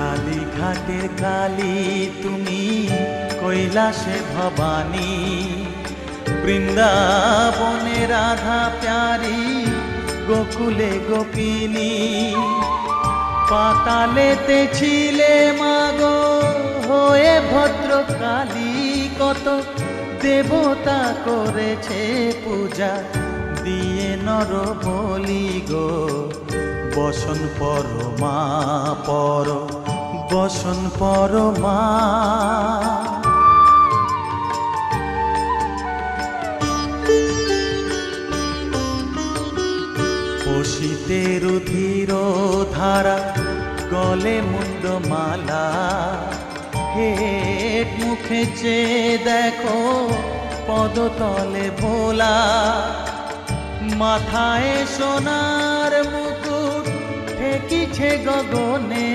কালী ঘাটের কালী তুমি, কৈলাসে ভবানী, বৃন্দাবনে রাধা প্যারি, গোকুলে গোপিনী। পাতালেতে ছিলে মাগো হয়ে ভদ্রকালী, কত দেবতা করেছে পূজা দিয়ে নর বলি গো। বসন পরমা পর, বসন পরমা। পশিতে রুধির ধারা, গলে মুন্ড মালা, হেট মুখে চেয়ে দেখো পদতলে ভোলা। মাথায় সোনার মুকুট ঠেকিছে গগনে,